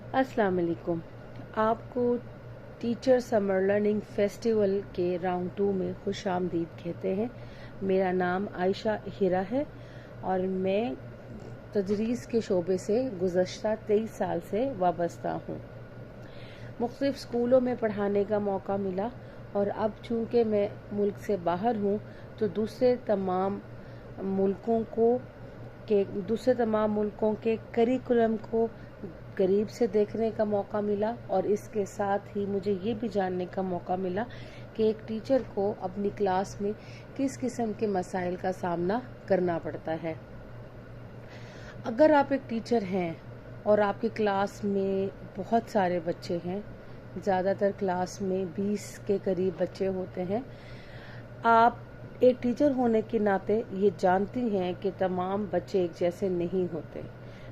अस्सलाम वालेकुम। आपको टीचर समर लर्निंग फेस्टिवल के राउंड 2 में खुश आमदीद कहते हैं। मेरा नाम आयशा हिरा है और मैं तदरीस के शोबे से गुज़श्ता 23 साल से वाबस्ता हूँ। मुख्तलिफ स्कूलों में पढ़ाने का मौका मिला और अब चूँकि मैं मुल्क से बाहर हूँ तो दूसरे तमाम मुल्कों के करिकुलम को करीब से देखने का मौका मिला और इसके साथ ही मुझे ये भी जानने का मौका मिला कि एक टीचर को अपनी क्लास में किस किस्म के मसाइल का सामना करना पड़ता है। अगर आप एक टीचर हैं और आपकी क्लास में बहुत सारे बच्चे हैं, ज़्यादातर क्लास में 20 के करीब बच्चे होते हैं, आप एक टीचर होने के नाते ये जानती हैं कि तमाम बच्चे एक जैसे नहीं होते।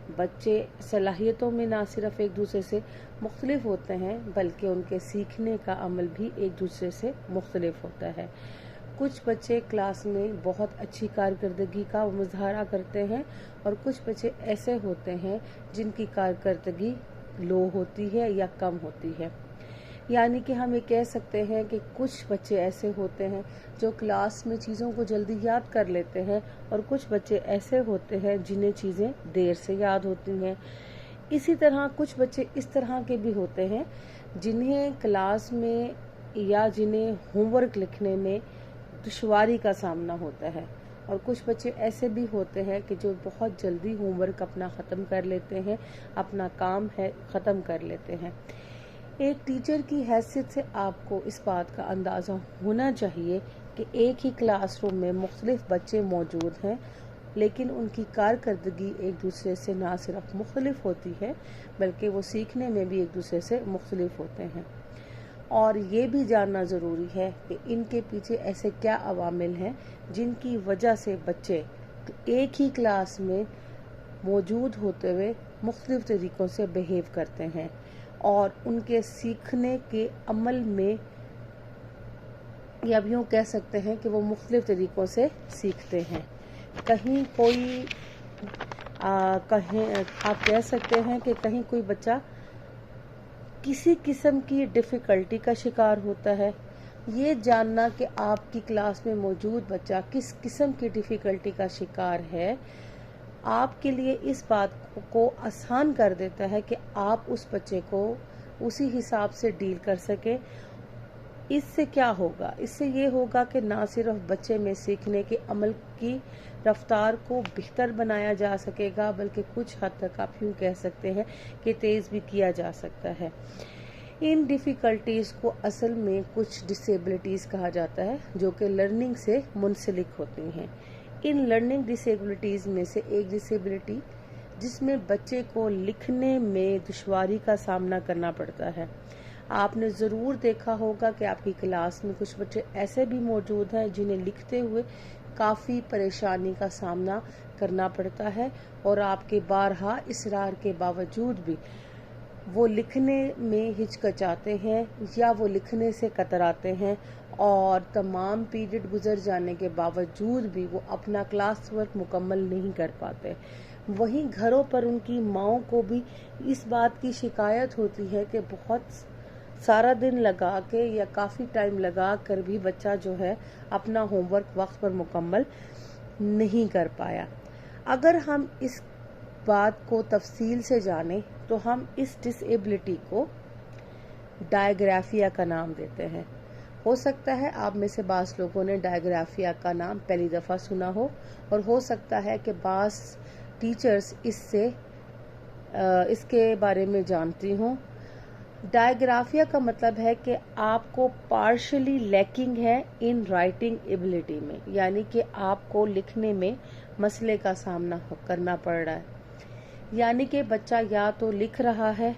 बच्चे सलाहियतों में ना सिर्फ एक दूसरे से मुख्तलिफ होते हैं बल्कि उनके सीखने का अमल भी एक दूसरे से मुख्तलिफ होता है। कुछ बच्चे क्लास में बहुत अच्छी कारकर्दगी का मुजाहरा करते हैं और कुछ बच्चे ऐसे होते हैं जिनकी कारकर्दगी लो होती है या कम होती है। यानी कि हम ये कह सकते हैं कि कुछ बच्चे ऐसे होते हैं जो क्लास में चीज़ों को जल्दी याद कर लेते हैं और कुछ बच्चे ऐसे होते हैं जिन्हें चीज़ें देर से याद होती हैं। इसी तरह कुछ बच्चे इस तरह के भी होते हैं जिन्हें क्लास में या जिन्हें होमवर्क लिखने में दुश्वारी का सामना होता है और कुछ बच्चे ऐसे भी होते हैं कि जो बहुत जल्दी होमवर्क अपना ख़त्म कर लेते हैं, अपना काम है ख़त्म कर लेते हैं। एक टीचर की हैसियत से आपको इस बात का अंदाज़ा होना चाहिए कि एक ही क्लासरूम में मुख्तलिफ बच्चे मौजूद हैं, लेकिन उनकी कारकर्दगी एक दूसरे से ना सिर्फ मुख्तलिफ होती है बल्कि वो सीखने में भी एक दूसरे से मुख्तलिफ होते हैं। और ये भी जानना ज़रूरी है कि इनके पीछे ऐसे क्या अवामिल हैं जिनकी वजह से बच्चे एक ही क्लास में मौजूद होते हुए मुख्तलिफ तरीक़ों से बिहेव करते हैं और उनके सीखने के अमल में या भी यूँ कह सकते हैं कि वो मुख्तलिफ तरीक़ों से सीखते हैं। कहीं आप कह सकते हैं कि कहीं कोई बच्चा किसी किस्म की डिफ़िकल्टी का शिकार होता है। ये जानना कि आपकी क्लास में मौजूद बच्चा किस किस्म की डिफ़िकल्टी का शिकार है आपके लिए इस बात को आसान कर देता है कि आप उस बच्चे को उसी हिसाब से डील कर सकें। इससे क्या होगा? इससे ये होगा कि ना सिर्फ बच्चे में सीखने के अमल की रफ्तार को बेहतर बनाया जा सकेगा बल्कि कुछ हद तक आप यूँ कह सकते हैं कि तेज़ भी किया जा सकता है। इन डिफ़िकल्टीज़ को असल में कुछ डिसेबिलिटीज़ कहा जाता है जो कि लर्निंग से मुंसलिक होती हैं। इन लर्निंग डिसेबिलिटीज़ में से एक डिसेबिलिटी जिसमें बच्चे को लिखने में दुश्वारी का सामना करना पड़ता है। आपने ज़रूर देखा होगा कि आपकी क्लास में कुछ बच्चे ऐसे भी मौजूद हैं जिन्हें लिखते हुए काफ़ी परेशानी का सामना करना पड़ता है और आपके बारहा इसरार के बावजूद भी वो लिखने में हिचकिचाते हैं या वो लिखने से कतराते हैं और तमाम पीरियड गुजर जाने के बावजूद भी वो अपना क्लास वर्क मुकम्मल नहीं कर पाते। वहीं घरों पर उनकी माँओं को भी इस बात की शिकायत होती है कि बहुत सारा दिन लगा के या काफ़ी टाइम लगा कर भी बच्चा जो है अपना होमवर्क वक्त पर मुकम्मल नहीं कर पाया। अगर हम इस बात को तफसील से जानें तो हम इस डिसेबिलिटी को डायग्राफिया का नाम देते हैं। हो सकता है आप में से बाज़ लोगों ने डायग्राफिया का नाम पहली दफ़ा सुना हो और हो सकता है कि बाज़ टीचर्स इसके बारे में जानती हों। डायग्राफिया का मतलब है कि आपको पार्शली लैकिंग है इन राइटिंग एबिलिटी में, यानी कि आपको लिखने में मसले का सामना करना पड़ रहा है। यानी कि बच्चा या तो लिख रहा है,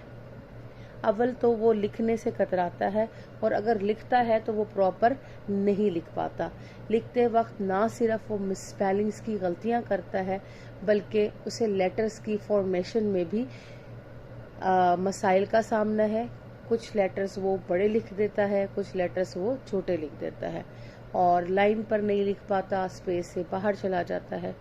अव्वल तो वो लिखने से कतराता है और अगर लिखता है तो वो प्रॉपर नहीं लिख पाता। लिखते वक्त ना सिर्फ वो मिसस्पेलिंग्स की गलतियां करता है बल्कि उसे लेटर्स की फॉर्मेशन में भी मसाइल का सामना है। कुछ लेटर्स वो बड़े लिख देता है, कुछ लेटर्स वो छोटे लिख देता है और लाइन पर नहीं लिख पाता, स्पेस से बाहर चला जाता है।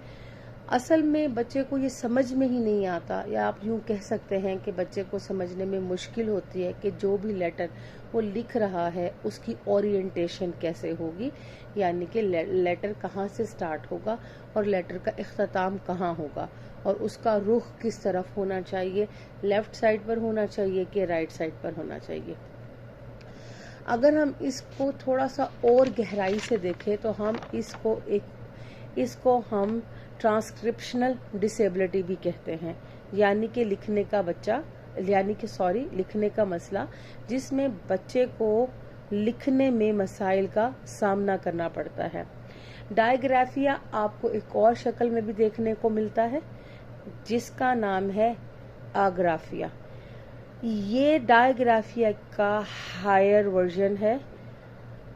असल में बच्चे को ये समझ में ही नहीं आता, या आप यूं कह सकते हैं कि बच्चे को समझने में मुश्किल होती है कि जो भी लेटर वो लिख रहा है उसकी ओरिएंटेशन कैसे होगी, यानी कि लेटर कहाँ से स्टार्ट होगा और लेटर का इख्तिताम कहाँ होगा और उसका रुख किस तरफ होना चाहिए, लेफ्ट साइड पर होना चाहिए कि राइट साइड पर होना चाहिए। अगर हम इसको थोड़ा सा और गहराई से देखें तो हम इसको हम ट्रांसक्रिप्शनल डिसेबिलिटी भी कहते हैं, यानी कि लिखने का मसला जिसमें बच्चे को लिखने में मसाइल का सामना करना पड़ता है। डायग्राफिया आपको एक और शक्ल में भी देखने को मिलता है जिसका नाम है आग्राफिया। ये डायग्राफिया का हायर वर्जन है।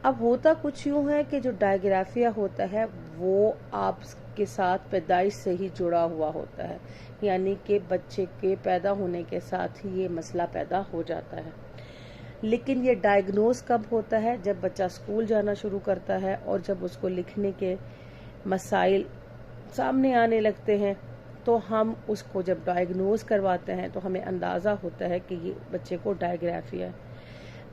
अब होता कुछ यूं है कि जो डायग्राफिया होता है वो आपके साथ पैदाइश से ही जुड़ा हुआ होता है, यानी कि बच्चे के पैदा होने के साथ ही ये मसला पैदा हो जाता है। लेकिन ये डायग्नोज कब होता है? जब बच्चा स्कूल जाना शुरू करता है और जब उसको लिखने के मसाइल सामने आने लगते हैं तो हम उसको जब डायग्नोज करवाते हैं तो हमें अंदाज़ा होता है कि ये बच्चे को डायग्राफिया है।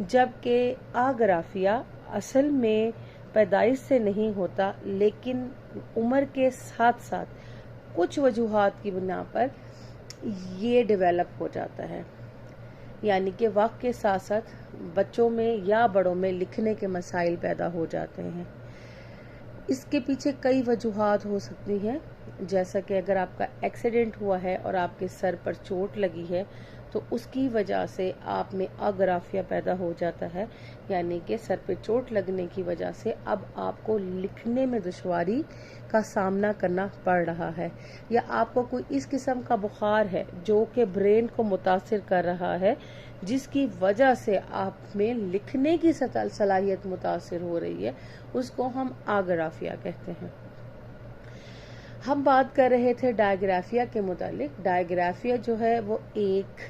जबकि आग्राफिया असल में पैदाइश से नहीं होता, लेकिन उम्र के साथ साथ कुछ वजूहात की बिना पर ये डेवलप हो जाता है, यानी कि वक्त के साथ साथ बच्चों में या बड़ों में लिखने के मसाइल पैदा हो जाते हैं। इसके पीछे कई वजूहात हो सकती हैं, जैसा कि अगर आपका एक्सीडेंट हुआ है और आपके सर पर चोट लगी है तो उसकी वजह से आप में आग्राफिया पैदा हो जाता है, यानी कि सर पे चोट लगने की वजह से अब आपको लिखने में दुश्वारी का सामना करना पड़ रहा है, या आपको कोई इस किस्म का बुखार है जो कि ब्रेन को मुतासिर कर रहा है जिसकी वजह से आप में लिखने की सलाहियत मुतासिर हो रही है, उसको हम आग्राफिया कहते हैं। हम बात कर रहे थे डायग्राफिया के मुतालिक। डायग्राफिया जो है वो एक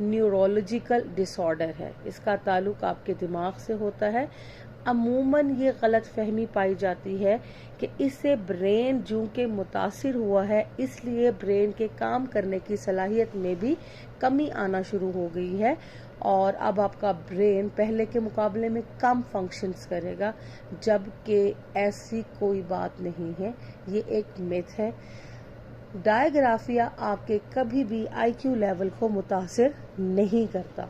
न्यूरोलॉजिकल डिसऑर्डर है, इसका ताल्लुक आपके दिमाग से होता है। अमूमन ये गलत फहमी पाई जाती है कि इससे ब्रेन जो के मुतासिर हुआ है इसलिए ब्रेन के काम करने की सलाहियत में भी कमी आना शुरू हो गई है और अब आपका ब्रेन पहले के मुकाबले में कम फंक्शंस करेगा, जबकि ऐसी कोई बात नहीं है, ये एक मिथ है। डायग्राफिया आपके कभी भी आईक्यू लेवल को मुतासिर नहीं करता।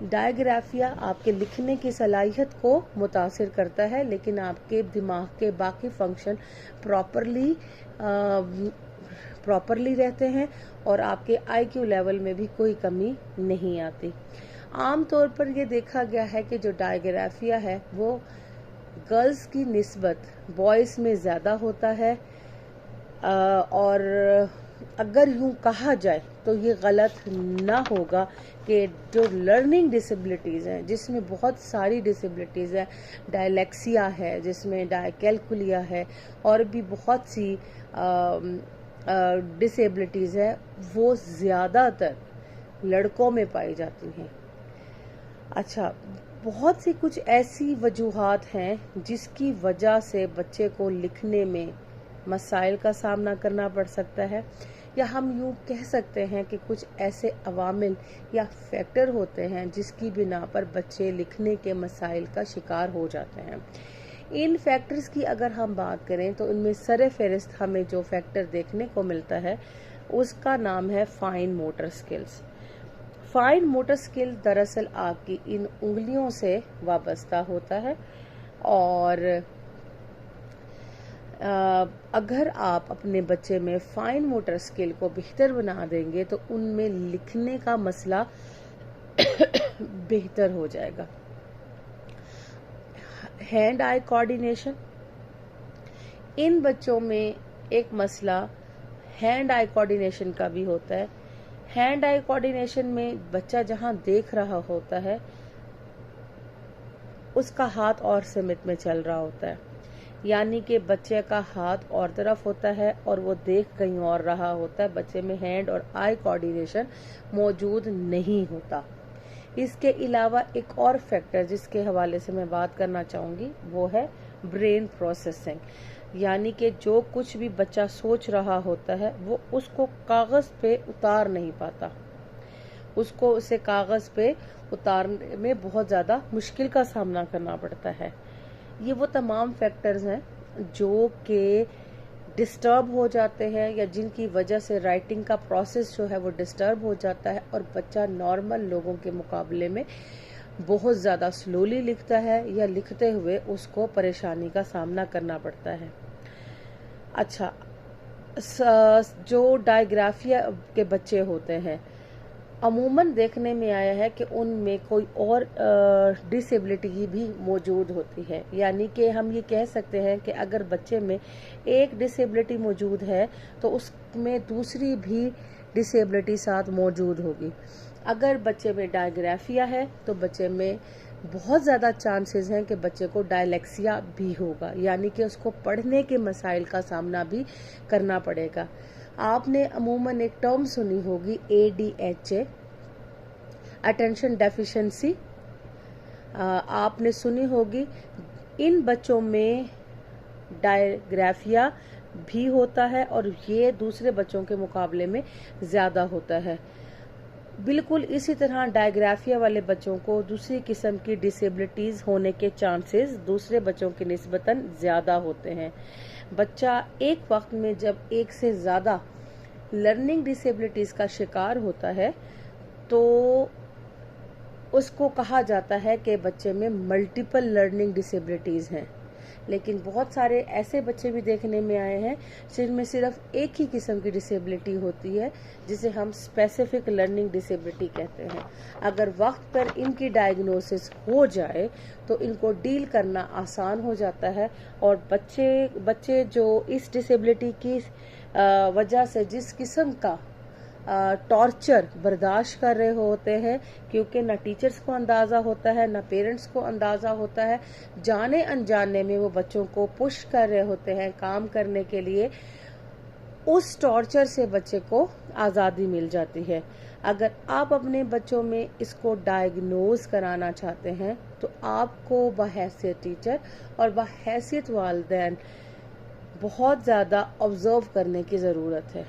डायग्राफिया आपके लिखने की सलाहियत को मुतासिर करता है, लेकिन आपके दिमाग के बाकी फंक्शन प्रॉपरली रहते हैं और आपके आईक्यू लेवल में भी कोई कमी नहीं आती। आमतौर पर यह देखा गया है कि जो डायग्राफिया है वो गर्ल्स की निस्बत बॉयज़ में ज़्यादा होता है, और अगर यूं कहा जाए तो ये गलत ना होगा कि जो लर्निंग डिसेबिलिटीज़ हैं, जिसमें बहुत सारी डिसेबिलिटीज़ हैं, डायलेक्सिया है, जिसमें डायकैल्कुलिया है और भी बहुत सी डिसेबिलिटीज़ है, वो ज़्यादातर लड़कों में पाई जाती हैं। अच्छा, बहुत सी कुछ ऐसी वजूहात हैं जिसकी वजह से बच्चे को लिखने में मसाइल का सामना करना पड़ सकता है, या हम यूं कह सकते हैं कि कुछ ऐसे अवामिल या फैक्टर होते हैं जिसकी बिना पर बच्चे लिखने के मसाइल का शिकार हो जाते हैं। इन फैक्टर्स की अगर हम बात करें तो इनमें सरे फहरिस्त हमें जो फैक्टर देखने को मिलता है उसका नाम है fine motor skills. Fine motor skill दरअसल आपकी इन उंगलियों से वाबस्ता होता है, और अगर आप अपने बच्चे में फाइन मोटर स्किल को बेहतर बना देंगे तो उनमें लिखने का मसला बेहतर हो जाएगा। हैंड आई कोऑर्डिनेशन, इन बच्चों में एक मसला हैंड आई कोऑर्डिनेशन का भी होता है। हैंड आई कोऑर्डिनेशन में बच्चा जहां देख रहा होता है उसका हाथ और सिमत में चल रहा होता है, यानी कि बच्चे का हाथ और तरफ होता है और वो देख कहीं और रहा होता है। बच्चे में हैंड और आई कोऑर्डिनेशन मौजूद नहीं होता। इसके अलावा एक और फैक्टर जिसके हवाले से मैं बात करना चाहूँगी वो है ब्रेन प्रोसेसिंग। यानी कि जो कुछ भी बच्चा सोच रहा होता है वो उसको कागज पे उतार नहीं पाता, उसको उसे कागज पे उतारने में बहुत ज़्यादा मुश्किल का सामना करना पड़ता है। ये वो तमाम फैक्टर्स हैं जो कि डिस्टर्ब हो जाते हैं या जिनकी वजह से राइटिंग का प्रोसेस जो है वो डिस्टर्ब हो जाता है और बच्चा नॉर्मल लोगों के मुकाबले में बहुत ज़्यादा स्लोली लिखता है या लिखते हुए उसको परेशानी का सामना करना पड़ता है। अच्छा, जो डायग्राफिया के बच्चे होते हैं अमूमन देखने में आया है कि उनमें कोई और डिसेबिलिटी भी मौजूद होती है, यानी कि हम ये कह सकते हैं कि अगर बच्चे में एक डिसेबिलिटी मौजूद है तो उसमें दूसरी भी डिसेबिलिटी साथ मौजूद होगी। अगर बच्चे में डायग्राफिया है तो बच्चे में बहुत ज़्यादा चांसेस हैं कि बच्चे को डायलेक्सिया भी होगा, यानी कि उसको पढ़ने के मसाइल का सामना भी करना पड़ेगा। आपने अमूमन एक टर्म सुनी होगी ADHA, अटेंशन डेफिशिएंसी, आपने सुनी होगी। इन बच्चों में डायग्राफिया भी होता है और ये दूसरे बच्चों के मुकाबले में ज़्यादा होता है। बिल्कुल इसी तरह डायग्राफिया वाले बच्चों को दूसरी किस्म की डिसेबिलिटीज होने के चांसेस दूसरे बच्चों के निस्बतन ज़्यादा होते हैं। बच्चा एक वक्त में जब एक से ज़्यादा लर्निंग डिसेबिलिटीज का शिकार होता है तो उसको कहा जाता है कि बच्चे में मल्टीपल लर्निंग डिसेबिलिटीज हैं। लेकिन बहुत सारे ऐसे बच्चे भी देखने में आए हैं जिनमें सिर्फ एक ही किस्म की डिसेबिलिटी होती है, जिसे हम स्पेसिफिक लर्निंग डिसेबिलिटी कहते हैं। अगर वक्त पर इनकी डायग्नोसिस हो जाए तो इनको डील करना आसान हो जाता है और बच्चे जो इस डिसेबिलिटी की वजह से जिस किस्म का टॉर्चर बर्दाश्त कर रहे होते हैं, क्योंकि ना टीचर्स को अंदाज़ा होता है ना पेरेंट्स को अंदाज़ा होता है, जाने अनजाने में वो बच्चों को पुश कर रहे होते हैं काम करने के लिए, उस टॉर्चर से बच्चे को आज़ादी मिल जाती है। अगर आप अपने बच्चों में इसको डायग्नोज कराना चाहते हैं तो आपको बहैसियत टीचर और बहैसियत वालिदैन बहुत ज़्यादा ऑब्जर्व करने की ज़रूरत है।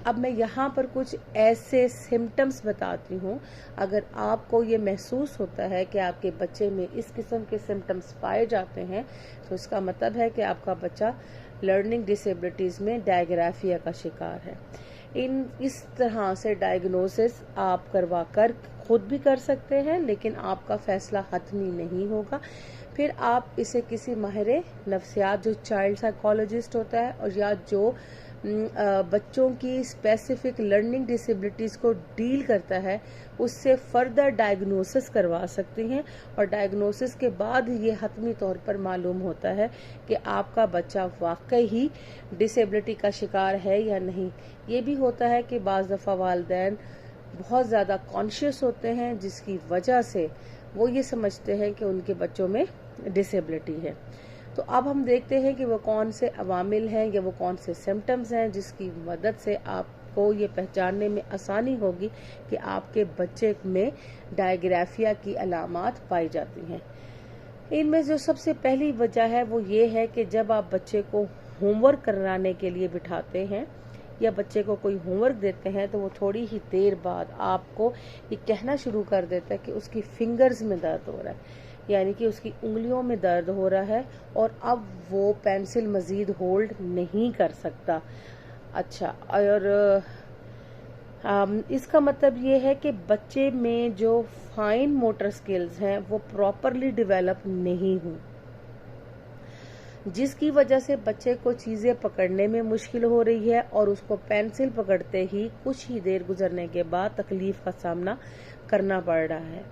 अब मैं यहाँ पर कुछ ऐसे सिम्टम्स बताती हूँ। अगर आपको ये महसूस होता है कि आपके बच्चे में इस किस्म के सिम्टम्स पाए जाते हैं तो इसका मतलब है कि आपका बच्चा लर्निंग डिसेबिलिटीज़ में डायग्राफिया का शिकार है। इस तरह से डायग्नोसिस आप करवा कर खुद भी कर सकते हैं, लेकिन आपका फैसला हतमी नहीं होगा। फिर आप इसे किसी माहिर नफ्सियात जो चाइल्ड साइकोलॉजिस्ट होता है और या जो बच्चों की स्पेसिफिक लर्निंग डिसेबिलिटीज़ को डील करता है उससे फर्दर डायग्नोसिस करवा सकती हैं और डायग्नोसिस के बाद ये हतमी तौर पर मालूम होता है कि आपका बच्चा वाकई ही डिसेबिलिटी का शिकार है या नहीं। ये भी होता है कि बाज़ दफ़ा वालिदैन बहुत ज़्यादा कॉन्शियस होते हैं जिसकी वजह से वो ये समझते हैं कि उनके बच्चों में डिसेबिलिटी है। तो अब हम देखते हैं कि वो कौन से अवामिल हैं या वो कौन से सिम्टम्स हैं जिसकी मदद से आपको ये पहचानने में आसानी होगी कि आपके बच्चे में डायग्राफिया की अलामात पाई जाती हैं। इनमें जो सबसे पहली वजह है वो ये है कि जब आप बच्चे को होमवर्क कराने के लिए बिठाते हैं या बच्चे को कोई होमवर्क देते हैं तो वो थोड़ी ही देर बाद आपको ये कहना शुरू कर देता है कि उसकी फिंगर्स में दर्द हो रहा है, यानी कि उसकी उंगलियों में दर्द हो रहा है और अब वो पेंसिल मज़ीद होल्ड नहीं कर सकता। अच्छा, और इसका मतलब ये है कि बच्चे में जो फाइन मोटर स्किल्स हैं वो प्रॉपरली डेवलप नहीं हुई, जिसकी वजह से बच्चे को चीज़ें पकड़ने में मुश्किल हो रही है और उसको पेंसिल पकड़ते ही कुछ ही देर गुजरने के बाद तकलीफ का सामना करना पड़ रहा है।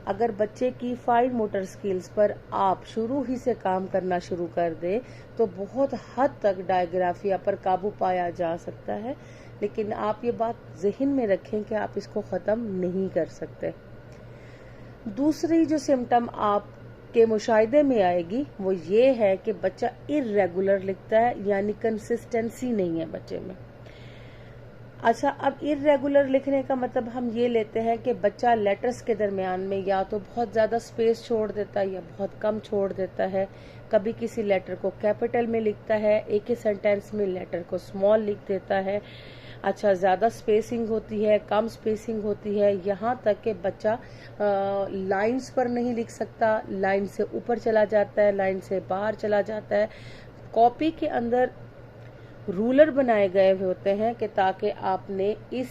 अगर बच्चे की फाइन मोटर स्किल्स पर आप शुरू ही से काम करना शुरू कर दे तो बहुत हद तक डायग्राफिया पर काबू पाया जा सकता है, लेकिन आप ये बात ज़हन में रखें कि आप इसको ख़त्म नहीं कर सकते। दूसरी जो सिम्टम आपके मुशाहिदे में आएगी वो ये है कि बच्चा इर्रेगुलर लिखता है, यानी कंसिस्टेंसी नहीं है बच्चे में। अच्छा, अब इर्रेगुलर लिखने का मतलब हम ये लेते हैं कि बच्चा लेटर्स के दरमियान में या तो बहुत ज़्यादा स्पेस छोड़ देता है या बहुत कम छोड़ देता है। कभी किसी लेटर को कैपिटल में लिखता है, एक ही सेंटेंस में लेटर को स्मॉल लिख देता है। अच्छा, ज़्यादा स्पेसिंग होती है, कम स्पेसिंग होती है, यहाँ तक कि बच्चा लाइंस पर नहीं लिख सकता, लाइन से ऊपर चला जाता है, लाइन से बाहर चला जाता है। कॉपी के अंदर रूलर बनाए गए हुए होते हैं कि ताकि आपने इस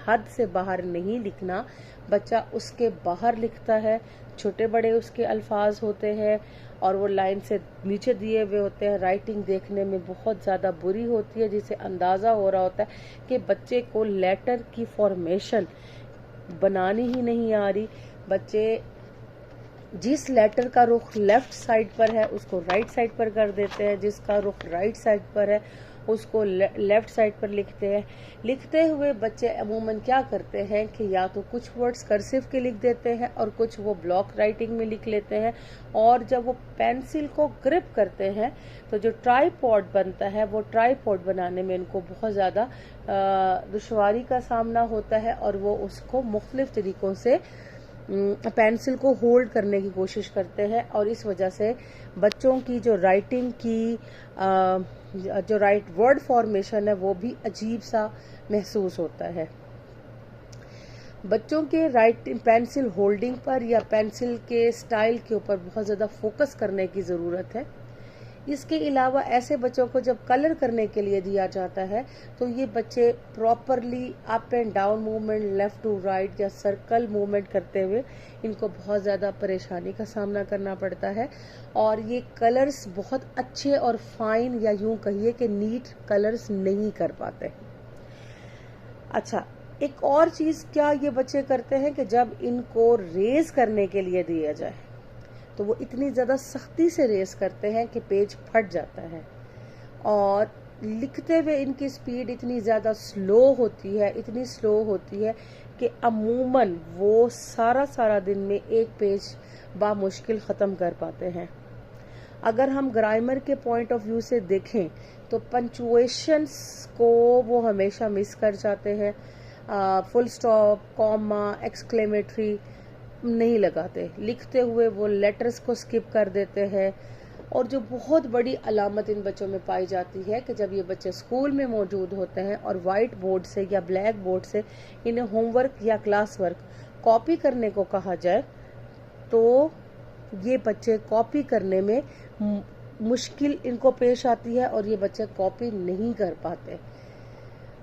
हद से बाहर नहीं लिखना, बच्चा उसके बाहर लिखता है। छोटे बड़े उसके अल्फाज होते हैं और वो लाइन से नीचे दिए हुए होते हैं। राइटिंग देखने में बहुत ज़्यादा बुरी होती है, जिससे अंदाज़ा हो रहा होता है कि बच्चे को लेटर की फॉर्मेशन बनानी ही नहीं आ रही। बच्चे जिस लेटर का रुख लेफ्ट साइड पर है उसको राइट साइड पर कर देते हैं, जिसका रुख राइट साइड पर है उसको लेफ्ट साइड पर लिखते हैं। लिखते हुए बच्चे अमूमन क्या करते हैं कि या तो कुछ वर्ड्स कर्सिव के लिख देते हैं और कुछ वो ब्लॉक राइटिंग में लिख लेते हैं। और जब वो पेंसिल को ग्रिप करते हैं तो जो ट्राइपॉड बनता है, वो ट्राइपॉड बनाने में इनको बहुत ज़्यादा दुश्वारी का सामना होता है और वो उसको मुख्तलिफ तरीकों से पेंसिल को होल्ड करने की कोशिश करते हैं। और इस वजह से बच्चों की जो राइटिंग की जो राइट वर्ड फॉर्मेशन है वो भी अजीब सा महसूस होता है। बच्चों के राइटिंग पेंसिल होल्डिंग पर या पेंसिल के स्टाइल के ऊपर बहुत ज़्यादा फोकस करने की ज़रूरत है। इसके अलावा ऐसे बच्चों को जब कलर करने के लिए दिया जाता है तो ये बच्चे properly up and down movement, left to right या सर्कल मूवमेंट करते हुए इनको बहुत ज़्यादा परेशानी का सामना करना पड़ता है। और ये कलर्स बहुत अच्छे और फाइन या यूं कहिए कि नीट कलर्स नहीं कर पाते। अच्छा, एक और चीज़ क्या ये बच्चे करते हैं कि जब इनको रेज करने के लिए दिया जाए तो वो इतनी ज़्यादा सख्ती से रेस करते हैं कि पेज फट जाता है। और लिखते हुए इनकी स्पीड इतनी ज़्यादा स्लो होती है, इतनी स्लो होती है कि अमूमन वो सारा दिन में एक पेज बामुश्किल ख़त्म कर पाते हैं। अगर हम ग्रामर के पॉइंट ऑफ व्यू से देखें तो पंचुएशंस को वो हमेशा मिस कर जाते हैं। फुल स्टॉप, कॉमा, एक्सक्लेमेटरी नहीं लगाते। लिखते हुए वो लेटर्स को स्किप कर देते हैं। और जो बहुत बड़ी अलामत इन बच्चों में पाई जाती है कि जब ये बच्चे स्कूल में मौजूद होते हैं और वाइट बोर्ड से या ब्लैक बोर्ड से इन्हें होमवर्क या क्लास वर्क कॉपी करने को कहा जाए तो ये बच्चे कॉपी करने में मुश्किल इनको पेश आती है और ये बच्चे कॉपी नहीं कर पाते।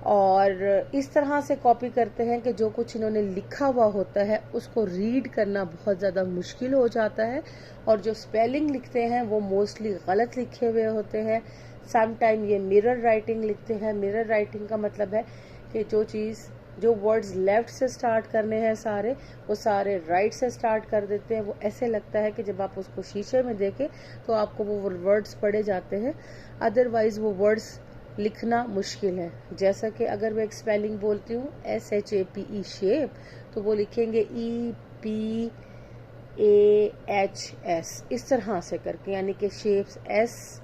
और इस तरह से कॉपी करते हैं कि जो कुछ इन्होंने लिखा हुआ होता है उसको रीड करना बहुत ज़्यादा मुश्किल हो जाता है। और जो स्पेलिंग लिखते हैं वो मोस्टली गलत लिखे हुए होते हैं। सम टाइम ये मिरर राइटिंग लिखते हैं। मिरर राइटिंग का मतलब है कि जो वर्ड्स लेफ्ट से स्टार्ट करने हैं सारे, वो सारे राइट से स्टार्ट कर देते हैं। वो ऐसे लगता है कि जब आप उसको शीशे में देखें तो आपको वो वर्ड्स पढ़े जाते हैं, अदरवाइज वो वर्ड्स लिखना मुश्किल है। जैसा कि अगर मैं एक स्पेलिंग बोलती हूँ SHAPE शेप, तो वो लिखेंगे EPAHS इस तरह से करके, यानी कि शेप्स S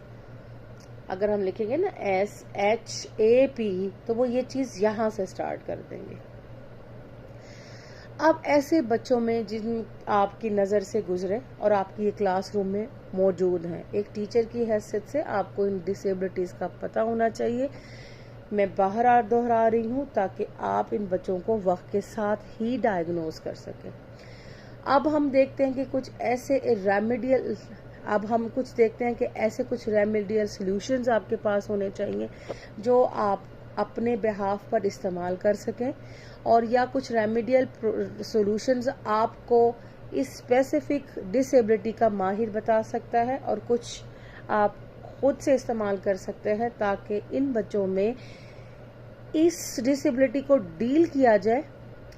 अगर हम लिखेंगे ना SHAPE तो वो ये चीज़ यहाँ से स्टार्ट कर देंगे। अब ऐसे बच्चों में जिन आपकी नज़र से गुजरे और आपकी ये क्लासरूम में मौजूद हैं, एक टीचर की हैसियत से आपको इन डिसेबिलिटीज़ का पता होना चाहिए। मैं बार दोहरा रही हूँ ताकि आप इन बच्चों को वक्त के साथ ही डायग्नोज कर सकें। अब हम देखते हैं कि कुछ कुछ रेमेडियल सॉल्यूशंस आपके पास होने चाहिए जो आप अपने बिहाफ पर इस्तेमाल कर सकें। और या कुछ रेमेडियल सॉल्यूशंस आपको इस स्पेसिफिक डिसेबिलिटी का माहिर बता सकता है और कुछ आप खुद से इस्तेमाल कर सकते हैं ताकि इन बच्चों में इस डिसेबिलिटी को डील किया जाए।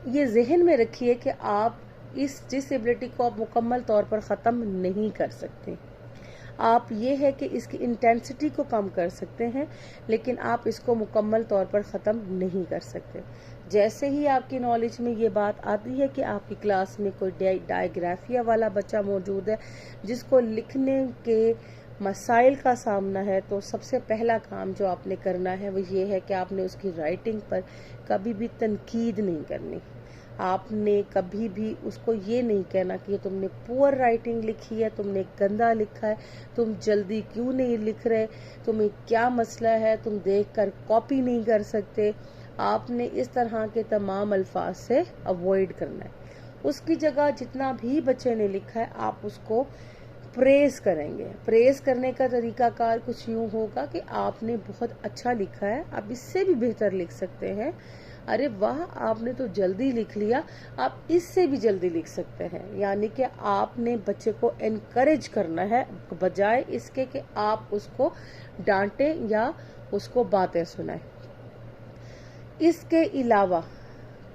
ये जहन में रखिए कि आप इस डिसेबिलिटी को आप मुकम्मल तौर पर ख़त्म नहीं कर सकते। आप ये है कि इसकी इंटेंसिटी को कम कर सकते हैं, लेकिन आप इसको मुकम्मल तौर पर ख़त्म नहीं कर सकते। जैसे ही आपकी नॉलेज में ये बात आती है कि आपकी क्लास में कोई डायग्राफिया वाला बच्चा मौजूद है जिसको लिखने के मसाइल का सामना है, तो सबसे पहला काम जो आपने करना है वो ये है कि आपने उसकी राइटिंग पर कभी भी तनकीद नहीं करनी। आपने कभी भी उसको ये नहीं कहना कि तुमने पुअर राइटिंग लिखी है, तुमने गंदा लिखा है, तुम जल्दी क्यों नहीं लिख रहे, तुम्हें क्या मसला है, तुम देखकर कॉपी नहीं कर सकते। आपने इस तरह के तमाम अल्फाज से अवॉइड करना है। उसकी जगह जितना भी बच्चे ने लिखा है आप उसको प्रेज करेंगे। प्रेज करने का तरीकाकार कुछ यूं होगा कि आपने बहुत अच्छा लिखा है, आप इससे भी बेहतर लिख सकते हैं, अरे वाह आपने तो जल्दी लिख लिया, आप इससे भी जल्दी लिख सकते हैं। यानी कि आपने बच्चे को एनकरेज करना है बजाय इसके कि आप उसको डांटें या उसको बातें सुनाएं। इसके अलावा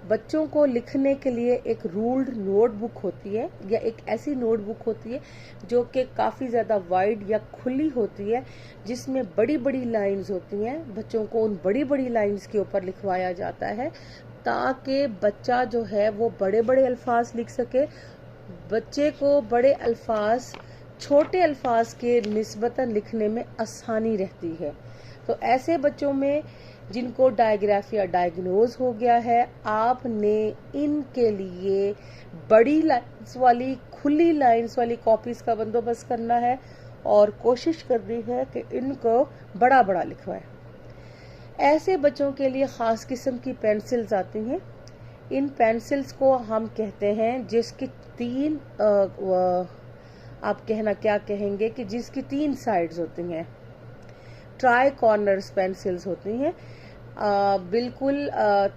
बच्चों को लिखने के लिए एक रूल्ड नोटबुक होती है या एक ऐसी नोटबुक होती है जो कि काफ़ी ज़्यादा वाइड या खुली होती है, जिसमें बड़ी बड़ी लाइंस होती हैं। बच्चों को उन बड़ी बड़ी लाइंस के ऊपर लिखवाया जाता है ताकि बच्चा जो है वो बड़े बड़े अल्फाज लिख सके। बच्चे को बड़े अल्फाज छोटे अल्फाज के निस्बतन लिखने में आसानी रहती है। तो ऐसे बच्चों में जिनको डायग्राफिया डायग्नोज हो गया है, आपने इनके लिए बड़ी लाइंस वाली खुली लाइंस वाली कॉपीज का बंदोबस्त करना है और कोशिश करनी है कि इनको बड़ा बड़ा लिखवाएं। ऐसे बच्चों के लिए खास किस्म की पेंसिल्स आती हैं। इन पेंसिल्स को हम कहते हैं जिसकी तीन आप कहना क्या कहेंगे कि जिसकी तीन साइड्स होती हैं, ट्राई कॉर्नर्स पेंसिल्स होती हैं। बिल्कुल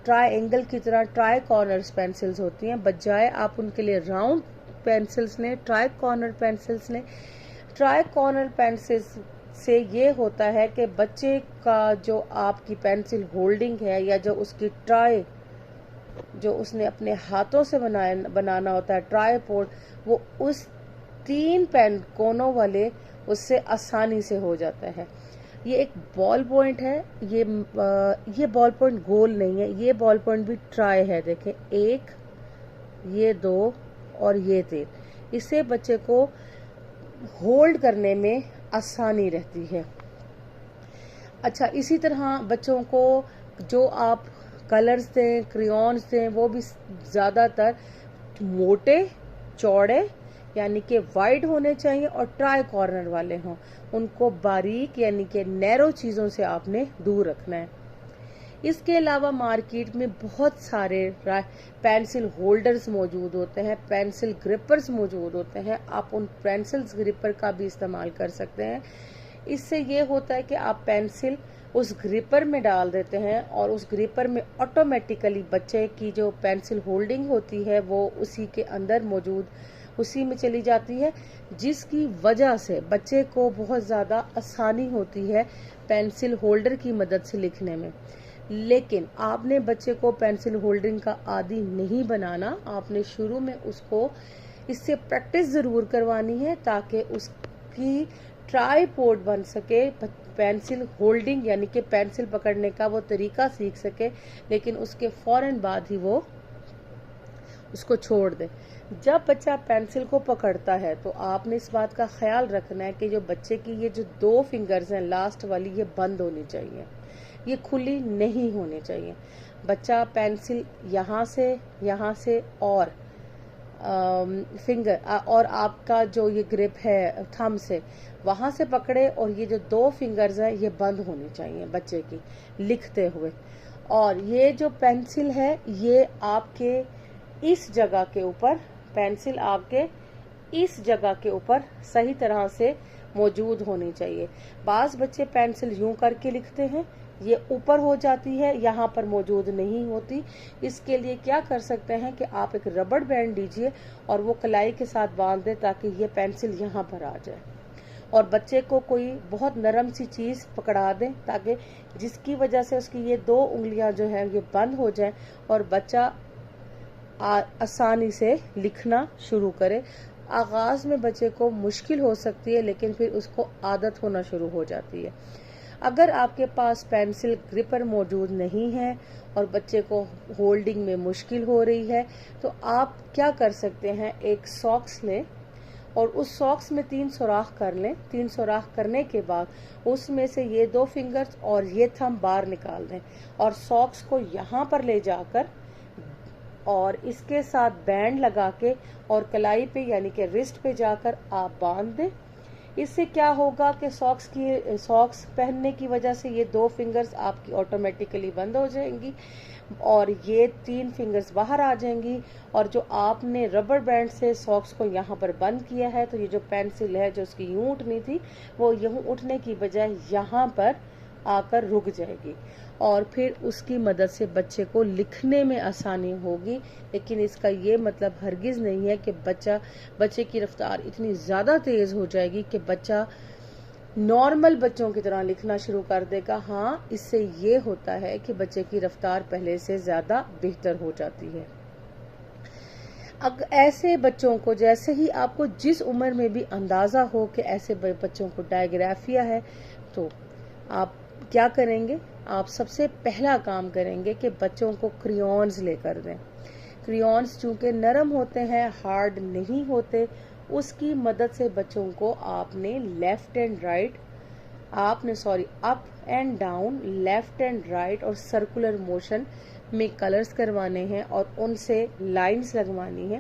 ट्राई एंगल की तरह ट्राई कॉर्नर्स पेंसिल्स होती हैं, बजाय आप उनके लिए राउंड पेंसिल्स ने ट्राई कॉर्नर पेंसिल्स ने। ट्राई कॉर्नर पेंसिल्स से ये होता है कि बच्चे का जो आपकी पेंसिल होल्डिंग है या जो उसकी ट्राई जो उसने अपने हाथों से बनाना होता है ट्राईपोड, वो उस तीन पेन कोनों वाले उससे आसानी से हो जाता है। ये एक बॉल पॉइंट है, ये बॉल पॉइंट गोल नहीं है, ये बॉल पॉइंट भी ट्राई है। देखें, एक, ये दो और ये तीन, इससे बच्चे को होल्ड करने में आसानी रहती है। अच्छा, इसी तरह बच्चों को जो आप कलर्स दें, क्रेयॉन्स दें, वो भी ज़्यादातर मोटे चौड़े यानी कि वाइड होने चाहिए और ट्राई कॉर्नर वाले हों। उनको बारीक यानी कि नैरो चीज़ों से आपने दूर रखना है। इसके अलावा मार्केट में बहुत सारे पेंसिल होल्डर्स मौजूद होते हैं, पेंसिल ग्रिपर्स मौजूद होते हैं। आप उन पेंसिल ग्रिपर का भी इस्तेमाल कर सकते हैं। इससे ये होता है कि आप पेंसिल उस ग्रिपर में डाल देते हैं और उस ग्रिपर में ऑटोमेटिकली बच्चे की जो पेंसिल होल्डिंग होती है वो उसी के अंदर मौजूद उसी में चली जाती है, जिसकी वजह से बच्चे को बहुत ज़्यादा आसानी होती है पेंसिल होल्डर की मदद से लिखने में। लेकिन आपने बच्चे को पेंसिल होल्डिंग का आदी नहीं बनाना। आपने शुरू में उसको इससे प्रैक्टिस ज़रूर करवानी है ताकि उसकी ट्राईपोड बन सके, पेंसिल होल्डिंग यानी कि पेंसिल पकड़ने का वो तरीका सीख सके, लेकिन उसके फौरन बाद ही वो उसको छोड़ दे। जब बच्चा पेंसिल को पकड़ता है तो आपने इस बात का ख्याल रखना है कि जो बच्चे की ये जो दो फिंगर्स हैं लास्ट वाली, ये बंद होनी चाहिए, ये खुली नहीं होनी चाहिए। बच्चा पेंसिल यहाँ से और फिंगर और आपका जो ये ग्रिप है थंब से वहां से पकड़े और ये जो दो फिंगर्स हैं ये बंद होनी चाहिए बच्चे की लिखते हुए। और ये जो पेंसिल है ये आपके इस जगह के ऊपर, पेंसिल आपके इस जगह के ऊपर सही तरह से मौजूद होनी चाहिए। बाज बच्चे पेंसिल यूं करके लिखते हैं, ये ऊपर हो जाती है, यहाँ पर मौजूद नहीं होती। इसके लिए क्या कर सकते हैं कि आप एक रबड़ बैंड लीजिए और वो कलाई के साथ बांध दें ताकि ये पेंसिल यहाँ पर आ जाए, और बच्चे को कोई बहुत नरम सी चीज़ पकड़ा दें ताकि जिसकी वजह से उसकी ये दो उंगलियां जो हैं ये बंद हो जाएं और बच्चा आसानी से लिखना शुरू करे। आगाज में बच्चे को मुश्किल हो सकती है लेकिन फिर उसको आदत होना शुरू हो जाती है। अगर आपके पास पेंसिल ग्रिपर मौजूद नहीं है और बच्चे को होल्डिंग में मुश्किल हो रही है तो आप क्या कर सकते हैं, एक सॉक्स लें और उस सॉक्स में 3 सुराख कर लें। 3 सुराख करने के बाद उसमें से ये 2 फिंगर्स और ये थंब बाहर निकाल दें और सॉक्स को यहाँ पर ले जाकर और इसके साथ बैंड लगा के और कलाई पे यानी कि रिस्ट पे जाकर आप बांध दें। इससे क्या होगा कि सॉक्स पहनने की वजह से ये 2 फिंगर्स आपकी ऑटोमेटिकली बंद हो जाएंगी और ये 3 फिंगर्स बाहर आ जाएंगी। और जो आपने रबर बैंड से सॉक्स को यहाँ पर बंद किया है, तो ये जो पेंसिल है जो उसकी यूं उठनी थी वो यूं उठने की बजाय यहाँ पर आकर रुक जाएगी और फिर उसकी मदद से बच्चे को लिखने में आसानी होगी। लेकिन इसका ये मतलब हरगिज नहीं है कि बच्चे की रफ्तार इतनी ज़्यादा तेज़ हो जाएगी कि बच्चा नॉर्मल बच्चों की तरह लिखना शुरू कर देगा। हाँ, इससे ये होता है कि बच्चे की रफ्तार पहले से ज़्यादा बेहतर हो जाती है। ऐसे बच्चों को जैसे ही आपको जिस उम्र में भी अंदाज़ा हो कि ऐसे बच्चों को डायग्राफिया है, तो आप क्या करेंगे? आप सबसे पहला काम करेंगे कि बच्चों को क्रियॉन्स लेकर दें। क्रियॉन्स चूंकि नरम होते हैं, हार्ड नहीं होते, उसकी मदद से बच्चों को आपने up and down, left and right और सर्कुलर मोशन में कलर्स करवाने हैं और उनसे लाइंस लगवानी है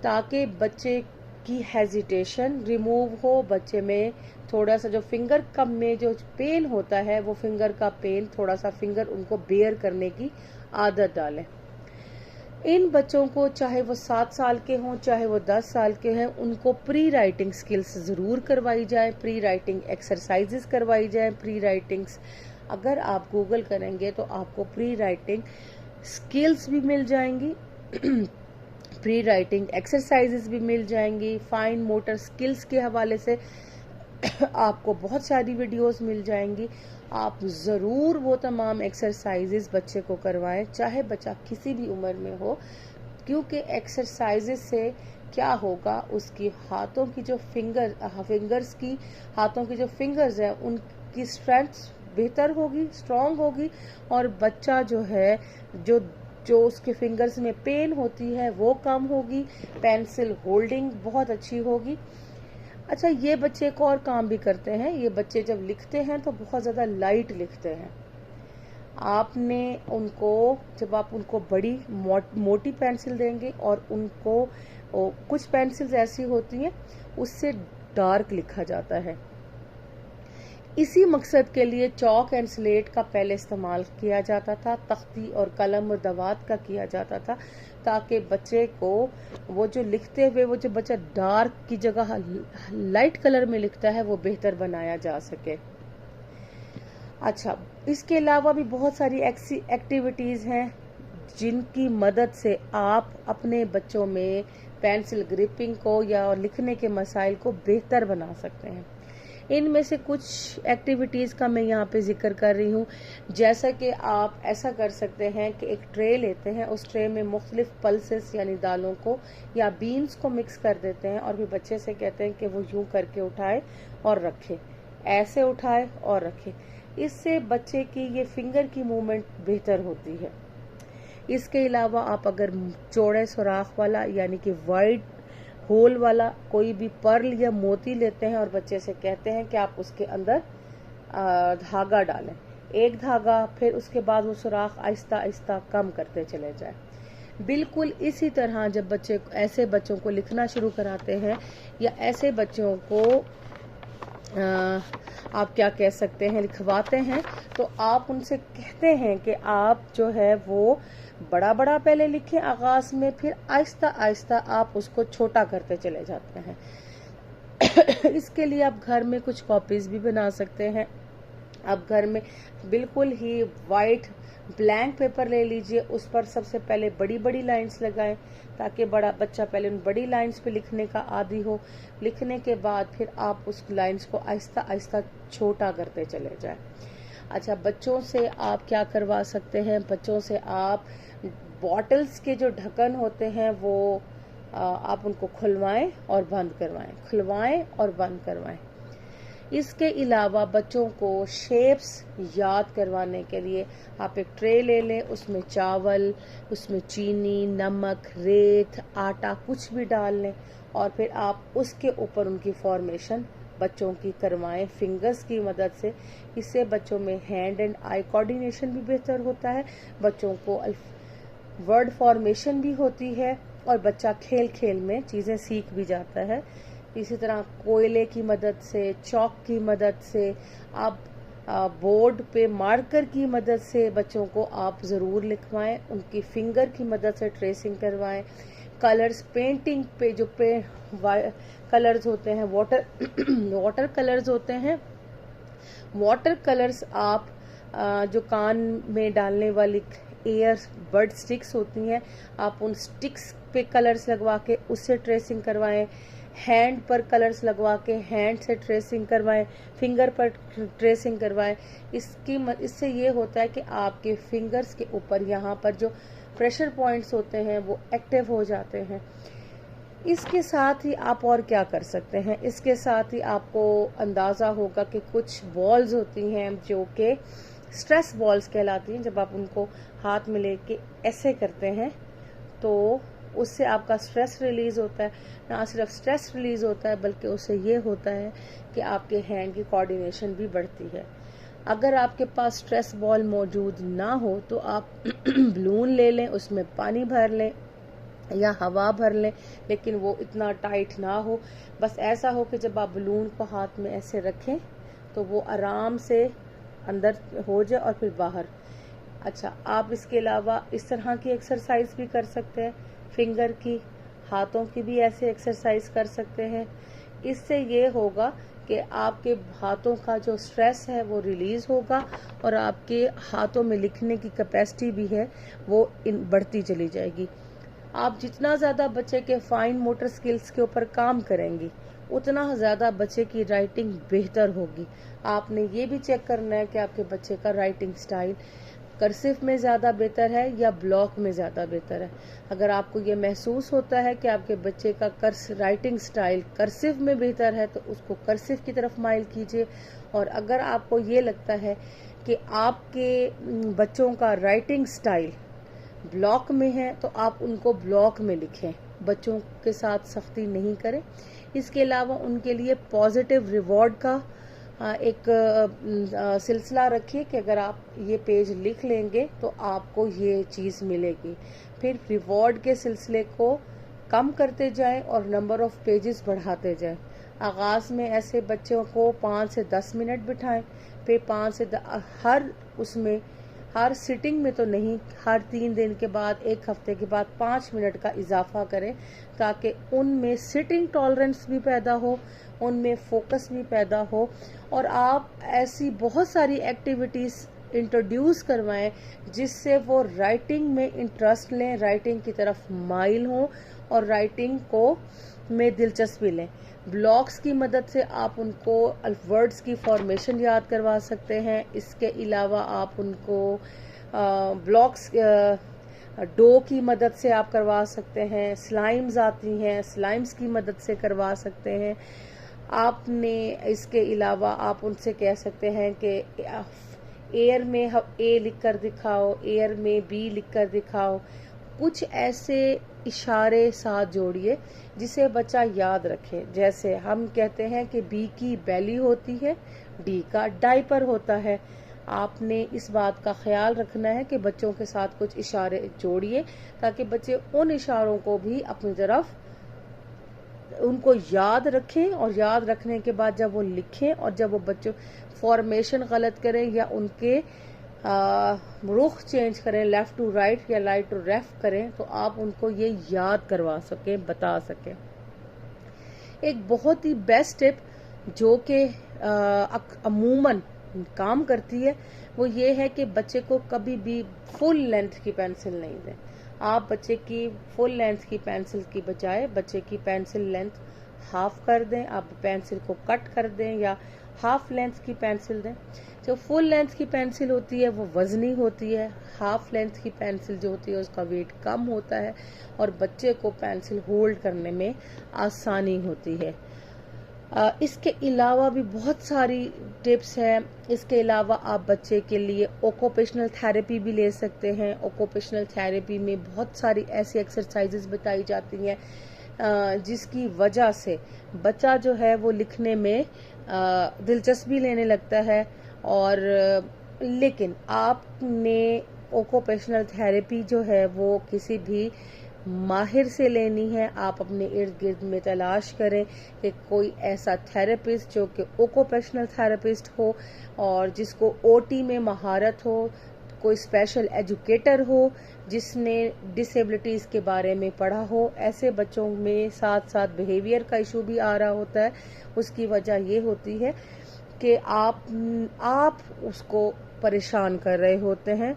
ताकि बच्चे की हेजिटेशन रिमूव हो। बच्चे में थोड़ा सा जो फिंगर कप में जो पेन होता है, वो फिंगर का पेन थोड़ा सा फिंगर उनको बेयर करने की आदत डालें। इन बच्चों को चाहे वो 7 साल के हों चाहे वो 10 साल के हैं, उनको प्री राइटिंग स्किल्स ज़रूर करवाई जाए, प्री राइटिंग एक्सरसाइजेस करवाई जाए। प्री राइटिंग्स अगर आप गूगल करेंगे तो आपको प्री राइटिंग स्किल्स भी मिल जाएंगी, प्री राइटिंग एक्सरसाइजेस भी मिल जाएंगी, फाइन मोटर स्किल्स के हवाले से आपको बहुत सारी वीडियोस मिल जाएंगी। आप ज़रूर वो तमाम एक्सरसाइजेस बच्चे को करवाएं, चाहे बच्चा किसी भी उम्र में हो, क्योंकि एक्सरसाइजेस से क्या होगा, उसकी हाथों की जो फिंगर्स हैं उनकी स्ट्रेंथ बेहतर होगी, स्ट्रांग होगी और बच्चा जो है जो उसके फिंगर्स में पेन होती है वो कम होगी, पेंसिल होल्डिंग बहुत अच्छी होगी। अच्छा, ये बच्चे एक और काम भी करते हैं। ये बच्चे जब लिखते हैं तो बहुत ज़्यादा लाइट लिखते हैं। जब आप उनको बड़ी मोटी पेंसिल देंगे और उनको कुछ पेंसिल्स ऐसी होती हैं उससे डार्क लिखा जाता है। इसी मकसद के लिए चौक एंड स्लेट का पहले इस्तेमाल किया जाता था, तख्ती और कलम और दवात का किया जाता था, ताकि बच्चे को वो जो लिखते हुए वो जो बच्चा डार्क की जगह लाइट कलर में लिखता है वो बेहतर बनाया जा सके। अच्छा, इसके अलावा भी बहुत सारी एक्टिविटीज़ हैं जिनकी मदद से आप अपने बच्चों में पेंसिल ग्रिपिंग को या लिखने के मसाइल को बेहतर बना सकते हैं। इनमें से कुछ एक्टिविटीज़ का मैं यहाँ पे जिक्र कर रही हूँ। जैसा कि आप ऐसा कर सकते हैं कि एक ट्रे लेते हैं, उस ट्रे में मुख्तलिफ पल्सेस यानी दालों को या बीन्स को मिक्स कर देते हैं और फिर बच्चे से कहते हैं कि वो यूं करके उठाए और रखे, ऐसे उठाए और रखे। इससे बच्चे की ये फिंगर की मूवमेंट बेहतर होती है। इसके अलावा आप अगर चौड़े सुराख वाला यानी कि वाइड होल वाला कोई भी पर्ल या मोती लेते हैं और बच्चे से कहते हैं कि आप उसके अंदर धागा डालें, एक धागा, फिर उसके बाद वो सुराख आहिस्ता आहिस्ता कम करते चले जाए। बिल्कुल इसी तरह जब ऐसे बच्चों को लिखना शुरू कराते हैं या ऐसे बच्चों को आप क्या कह सकते हैं लिखवाते हैं, तो आप उनसे कहते हैं कि आप जो है वो बड़ा बड़ा पहले लिखें आगाज में, फिर आहिस्ता आहिस्ता आप उसको छोटा करते चले जाते हैं। इसके लिए आप घर में कुछ कॉपीज भी बना सकते हैं। आप घर में बिल्कुल ही वाइट ब्लैंक पेपर ले लीजिए, उस पर सबसे पहले बड़ी बड़ी लाइंस लगाएं ताकि बड़ा बच्चा पहले उन बड़ी लाइंस पे लिखने का आदी हो। लिखने के बाद फिर आप उस लाइंस को आहिस्ता आहिस्ता छोटा करते चले जाएं। अच्छा, बच्चों से आप क्या करवा सकते हैं? बच्चों से आप बॉटल्स के जो ढक्कन होते हैं वो आप उनको खुलवाएं और बंद करवाएं, खुलवाएं और बंद करवाएं। इसके अलावा बच्चों को शेप्स याद करवाने के लिए आप एक ट्रे ले लें, उसमें चावल, उसमें चीनी, नमक, रेत, आटा कुछ भी डाल लें और फिर आप उसके ऊपर उनकी फॉर्मेशन बच्चों की करवाएं फिंगर्स की मदद से। इससे बच्चों में हैंड एंड आई कोऑर्डिनेशन भी बेहतर होता है, बच्चों को वर्ड फॉर्मेशन भी होती है और बच्चा खेल खेल में चीज़ें सीख भी जाता है। इसी तरह कोयले की मदद से, चौक की मदद से, आप बोर्ड पे मार्कर की मदद से बच्चों को आप ज़रूर लिखवाएं, उनकी फिंगर की मदद से ट्रेसिंग करवाएं। कलर्स पेंटिंग पे जो कलर्स होते हैं वाटर कलर्स होते हैं, वाटर कलर्स आप जो कान में डालने वाली एयर बर्ड स्टिक्स होती हैं, आप उन स्टिक्स पे कलर्स लगवा के उससे ट्रेसिंग करवाएं। हैंड पर कलर्स लगवा के हैंड से ट्रेसिंग करवाएं, फिंगर पर ट्रेसिंग करवाएं। इससे ये होता है कि आपके फिंगर्स के ऊपर यहाँ पर जो प्रेशर पॉइंट्स होते हैं वो एक्टिव हो जाते हैं। इसके साथ ही आप और क्या कर सकते हैं, इसके साथ ही आपको अंदाज़ा होगा कि कुछ बॉल्स होती हैं जो कि स्ट्रेस बॉल्स कहलाती हैं। जब आप उनको हाथ में लेके ऐसे करते हैं तो उससे आपका स्ट्रेस रिलीज़ होता है। ना सिर्फ स्ट्रेस रिलीज़ होता है बल्कि उससे ये होता है कि आपके हैंड की कोऑर्डिनेशन भी बढ़ती है। अगर आपके पास स्ट्रेस बॉल मौजूद ना हो तो आप बलून ले लें, उसमें पानी भर लें या हवा भर लें, लेकिन वो इतना टाइट ना हो, बस ऐसा हो कि जब आप बलून को हाथ में ऐसे रखें तो वो आराम से अंदर हो जाए और फिर बाहर। अच्छा, आप इसके अलावा इस तरह की एक्सरसाइज भी कर सकते हैं, फिंगर की, हाथों की भी ऐसे एक्सरसाइज कर सकते हैं। इससे ये होगा कि आपके हाथों का जो स्ट्रेस है वो रिलीज होगा और आपके हाथों में लिखने की कैपेसिटी भी है वो बढ़ती चली जाएगी। आप जितना ज़्यादा बच्चे के फाइन मोटर स्किल्स के ऊपर काम करेंगी उतना ज़्यादा बच्चे की राइटिंग बेहतर होगी। आपने ये भी चेक करना है कि आपके बच्चे का राइटिंग स्टाइल कर्सिव में ज़्यादा बेहतर है या ब्लॉक में ज़्यादा बेहतर है। अगर आपको ये महसूस होता है कि आपके बच्चे का राइटिंग स्टाइल कर्सिव में बेहतर है तो उसको कर्सिव की तरफ माइल कीजिए, और अगर आपको ये लगता है कि आपके बच्चों का राइटिंग स्टाइल ब्लॉक में है तो आप उनको ब्लॉक में लिखें, बच्चों के साथ सख्ती नहीं करें। इसके अलावा उनके लिए पॉजिटिव रिवॉर्ड का एक सिलसिला रखिए कि अगर आप ये पेज लिख लेंगे तो आपको ये चीज़ मिलेगी। फिर रिवॉर्ड के सिलसिले को कम करते जाएं और नंबर ऑफ पेजेस बढ़ाते जाएं। आगाज़ में ऐसे बच्चों को 5 से 10 मिनट बिठाएं, फिर 5 से हर सिटिंग में तो नहीं, हर 3 दिन के बाद, 1 हफ्ते के बाद 5 मिनट का इजाफा करें ताकि उनमें सिटिंग टॉलरेंस भी पैदा हो, उनमें फोकस भी पैदा हो। और आप ऐसी बहुत सारी एक्टिविटीज़ इंट्रोड्यूस करवाएं जिससे वो राइटिंग में इंटरेस्ट लें, राइटिंग की तरफ माइल हों और राइटिंग को में दिलचस्पी लें। ब्लॉक्स की मदद से आप उनको वर्ड्स की फॉर्मेशन याद करवा सकते हैं। इसके अलावा आप उनको ब्लॉक्स डो की मदद से आप करवा सकते हैं, स्लाइम्स आती हैं, स्लाइम्स की मदद से करवा सकते हैं। आपने इसके अलावा आप उनसे कह सकते हैं कि एयर में ए लिख कर दिखाओ, एयर में बी लिख कर दिखाओ। कुछ ऐसे इशारे साथ जोड़िए जिसे बच्चा याद रखे। जैसे हम कहते हैं कि बी की बैली होती है, डी का डायपर होता है। आपने इस बात का ख्याल रखना है कि बच्चों के साथ कुछ इशारे जोड़िए ताकि बच्चे उन इशारों को भी अपनी तरफ उनको याद रखें, और याद रखने के बाद जब वो लिखें और जब वो बच्चों फॉर्मेशन गलत करें या उनके रुख चेंज करें, लेफ्ट टू राइट या राइट टू लेफ्ट करें, तो आप उनको ये याद करवा सकें, बता सकें। एक बहुत ही बेस्ट टिप जो कि अमूमन काम करती है वो ये है कि बच्चे को कभी भी फुल लेंथ की पेंसिल नहीं दें। आप बच्चे की फुल लेंथ की पेंसिल की बजाय बच्चे की पेंसिल लेंथ हाफ कर दें, आप पेंसिल को कट कर दें या हाफ लेंथ की पेंसिल दें। जो फुल लेंथ की पेंसिल होती है वो वजनी होती है, हाफ लेंथ की पेंसिल जो होती है उसका वेट कम होता है और बच्चे को पेंसिल होल्ड करने में आसानी होती है। इसके अलावा भी बहुत सारी टिप्स हैं। इसके अलावा आप बच्चे के लिए ओक्यूपेशनल थेरेपी भी ले सकते हैं। ओक्यूपेशनल थेरेपी में बहुत सारी ऐसी एक्सरसाइजेज बताई जाती हैं जिसकी वजह से बच्चा जो है वो लिखने में दिलचस्पी लेने लगता है। और लेकिन आपने ओक्यूपेशनल थेरेपी जो है वो किसी भी माहिर से लेनी है। आप अपने इर्द गिर्द में तलाश करें कि कोई ऐसा थेरेपिस्ट जो कि ओक्यूपेशनल थेरेपिस्ट हो और जिसको ओटी में महारत हो, कोई स्पेशल एजुकेटर हो जिसने डिसेबिलिटीज़ के बारे में पढ़ा हो। ऐसे बच्चों में साथ साथ बिहेवियर का इशू भी आ रहा होता है। उसकी वजह ये होती है कि आप उसको परेशान कर रहे होते हैं,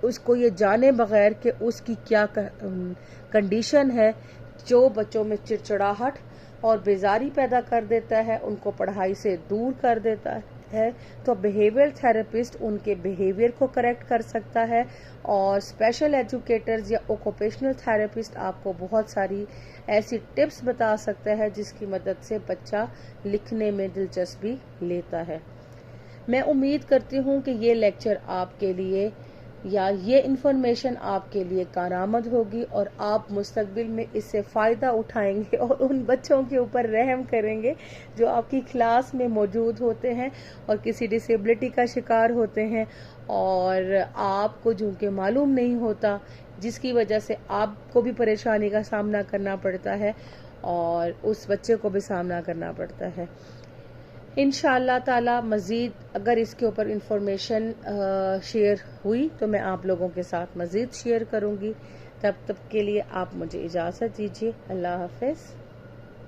उसको ये जाने बगैर कि उसकी क्या कंडीशन है, जो बच्चों में चिड़चिड़ाहट और बेजारी पैदा कर देता है, उनको पढ़ाई से दूर कर देता है। तो बिहेवियर थेरेपिस्ट उनके बिहेवियर को करेक्ट कर सकता है और स्पेशल एजुकेटर्स या ओक्यूपेशनल थेरेपिस्ट आपको बहुत सारी ऐसी टिप्स बता सकता है जिसकी मदद से बच्चा लिखने में दिलचस्पी लेता है। मैं उम्मीद करती हूँ कि ये लेक्चर आपके लिए या ये इन्फॉर्मेशन आपके लिए कारआमद होगी और आप मुस्तकबिल में इससे फ़ायदा उठाएंगे और उन बच्चों के ऊपर रहम करेंगे जो आपकी क्लास में मौजूद होते हैं और किसी डिसेबिलिटी का शिकार होते हैं और आपको जो कि मालूम नहीं होता, जिसकी वजह से आपको भी परेशानी का सामना करना पड़ता है और उस बच्चे को भी सामना करना पड़ता है। इंशाअल्लाह ताला मज़ीद अगर इसके ऊपर इंफॉर्मेशन शेयर हुई तो मैं आप लोगों के साथ मज़ीद शेयर करूँगी। तब तक के लिए आप मुझे इजाज़त दीजिए। अल्लाह हाफ़िज़।